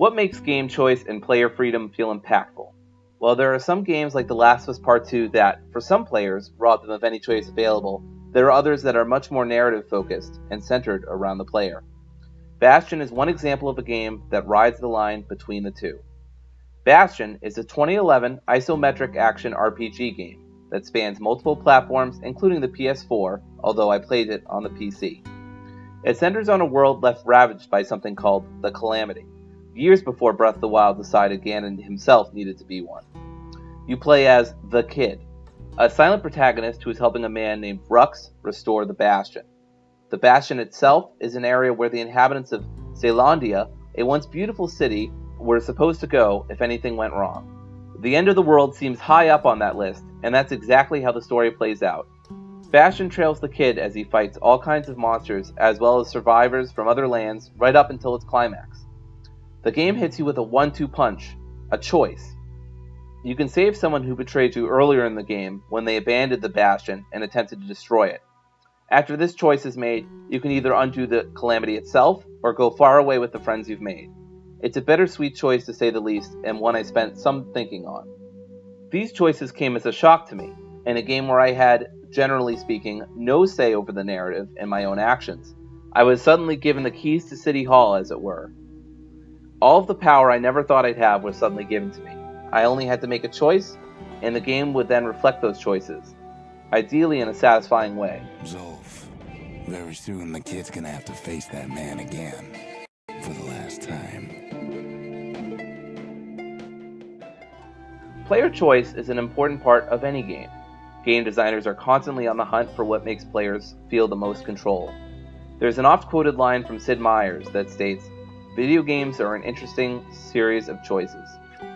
What makes game choice and player freedom feel impactful? While there are some games like The Last of Us Part 2 that, for some players, rob them of any choice available, there are others that are much more narrative-focused and centered around the player. Bastion is one example of a game that rides the line between the two. Bastion is a 2011 isometric action RPG game that spans multiple platforms, including the PS4, although I played it on the PC. It centers on a world left ravaged by something called the Calamity, years before Breath of the Wild decided Ganon himself needed to be one. You play as the Kid, a silent protagonist who is helping a man named Rux restore the Bastion. The Bastion itself is an area where the inhabitants of Caelondia, a once beautiful city, were supposed to go if anything went wrong. The end of the world seems high up on that list, and that's exactly how the story plays out. Bastion trails the Kid as he fights all kinds of monsters, as well as survivors from other lands, right up until its climax. The game hits you with a 1-2 punch, a choice. You can save someone who betrayed you earlier in the game when they abandoned the Bastion and attempted to destroy it. After this choice is made, you can either undo the Calamity itself, or go far away with the friends you've made. It's a bittersweet choice to say the least, and one I spent some thinking on. These choices came as a shock to me, in a game where I had, generally speaking, no say over the narrative and my own actions. I was suddenly given the keys to City Hall, as it were. All of the power I never thought I'd have was suddenly given to me. I only had to make a choice, and the game would then reflect those choices, ideally in a satisfying way. Zolf, very soon the Kid's gonna have to face that man again, for the last time. Player choice is an important part of any game. Game designers are constantly on the hunt for what makes players feel the most control. There's an oft-quoted line from Sid Meier's that states, "Video games are an interesting series of choices."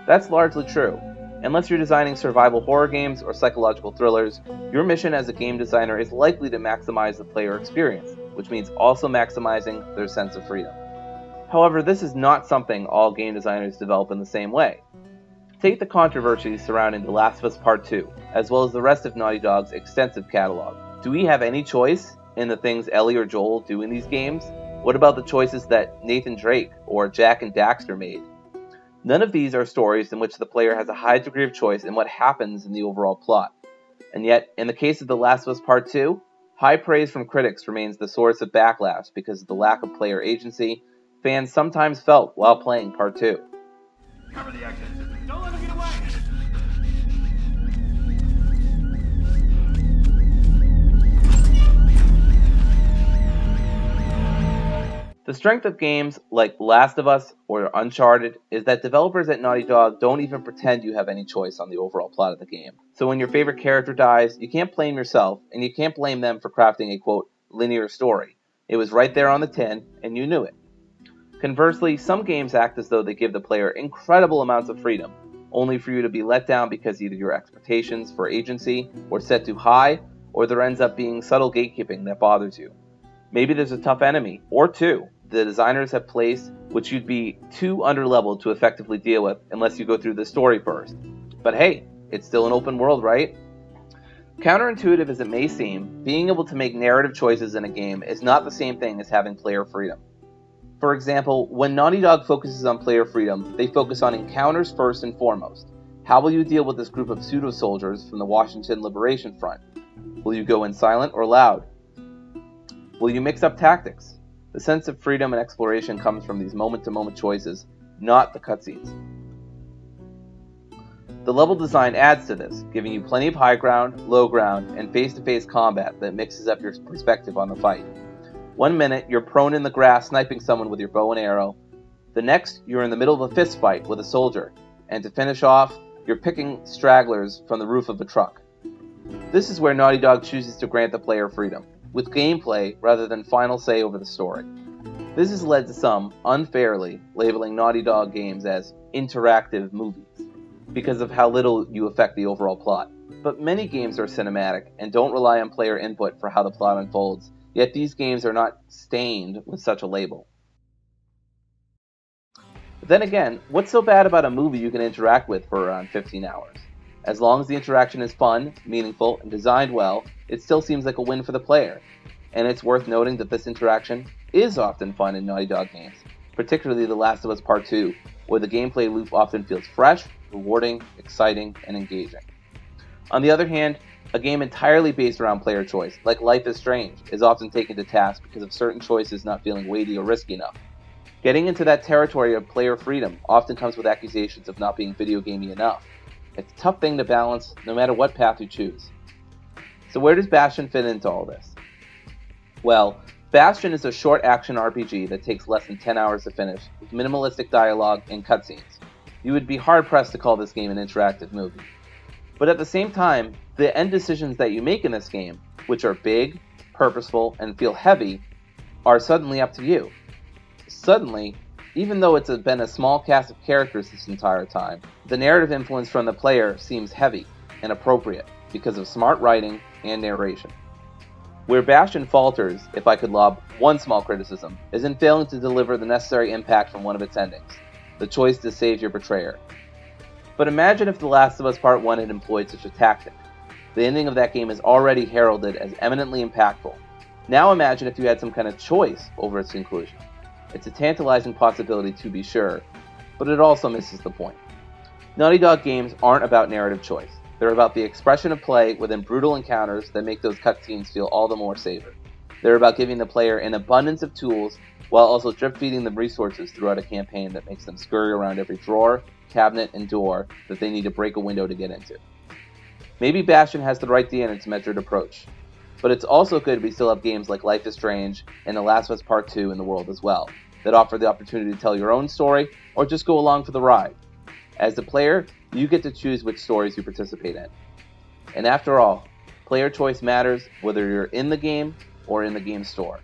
That's largely true. Unless you're designing survival horror games or psychological thrillers, your mission as a game designer is likely to maximize the player experience, which means also maximizing their sense of freedom. However, this is not something all game designers develop in the same way. Take the controversy surrounding The Last of Us Part 2, as well as the rest of Naughty Dog's extensive catalog. Do we have any choice in the things Ellie or Joel do in these games? What about the choices that Nathan Drake or Jack and Daxter made? None of these are stories in which the player has a high degree of choice in what happens in the overall plot. And yet, in the case of The Last of Us Part 2, high praise from critics remains the source of backlash because of the lack of player agency fans sometimes felt while playing Part 2. Cover the exit. Don't let him get away! The strength of games like Last of Us or Uncharted is that developers at Naughty Dog don't even pretend you have any choice on the overall plot of the game. So when your favorite character dies, you can't blame yourself, and you can't blame them for crafting a, quote, linear story. It was right there on the tin, and you knew it. Conversely, some games act as though they give the player incredible amounts of freedom, only for you to be let down because either your expectations for agency were set too high, or there ends up being subtle gatekeeping that bothers you. Maybe there's a tough enemy, or two, the designers have placed which you'd be too underleveled to effectively deal with unless you go through the story first. But hey, it's still an open world, right? Counterintuitive as it may seem, being able to make narrative choices in a game is not the same thing as having player freedom. For example, when Naughty Dog focuses on player freedom, they focus on encounters first and foremost. How will you deal with this group of pseudo-soldiers from the Washington Liberation Front? Will you go in silent or loud? Will you mix up tactics? The sense of freedom and exploration comes from these moment-to-moment choices, not the cutscenes. The level design adds to this, giving you plenty of high ground, low ground, and face-to-face combat that mixes up your perspective on the fight. One minute, you're prone in the grass sniping someone with your bow and arrow. The next, you're in the middle of a fist fight with a soldier. And to finish off, you're picking stragglers from the roof of a truck. This is where Naughty Dog chooses to grant the player freedom, with gameplay rather than final say over the story. This has led to some, unfairly, labeling Naughty Dog games as interactive movies, because of how little you affect the overall plot. But many games are cinematic and don't rely on player input for how the plot unfolds, yet these games are not stained with such a label. But then again, what's so bad about a movie you can interact with for around 15 hours? As long as the interaction is fun, meaningful, and designed well, it still seems like a win for the player. And it's worth noting that this interaction is often fun in Naughty Dog games, particularly The Last of Us Part 2, where the gameplay loop often feels fresh, rewarding, exciting, and engaging. On the other hand, a game entirely based around player choice, like Life is Strange, is often taken to task because of certain choices not feeling weighty or risky enough. Getting into that territory of player freedom often comes with accusations of not being video gamey enough. It's a tough thing to balance, no matter what path you choose. So where does Bastion fit into all this? Well, Bastion is a short action RPG that takes less than 10 hours to finish, with minimalistic dialogue and cutscenes. You would be hard-pressed to call this game an interactive movie. But at the same time, the end decisions that you make in this game, which are big, purposeful, and feel heavy, are suddenly up to you. Suddenly, even though it's been a small cast of characters this entire time, the narrative influence from the player seems heavy and appropriate because of smart writing and narration. Where Bastion falters, if I could lob one small criticism, is in failing to deliver the necessary impact from one of its endings, the choice to save your betrayer. But imagine if The Last of Us Part 1 had employed such a tactic. The ending of that game is already heralded as eminently impactful. Now imagine if you had some kind of choice over its conclusion. It's a tantalizing possibility to be sure, but it also misses the point. Naughty Dog games aren't about narrative choice. They're about the expression of play within brutal encounters that make those cutscenes feel all the more savored. They're about giving the player an abundance of tools while also drip-feeding them resources throughout a campaign that makes them scurry around every drawer, cabinet, and door that they need to break a window to get into. Maybe Bastion has the right D in its measured approach, but it's also good we still have games like Life is Strange and The Last of Us Part 2 in the world as well, that offer the opportunity to tell your own story or just go along for the ride. As the player, you get to choose which stories you participate in. And after all, player choice matters whether you're in the game or in the game store.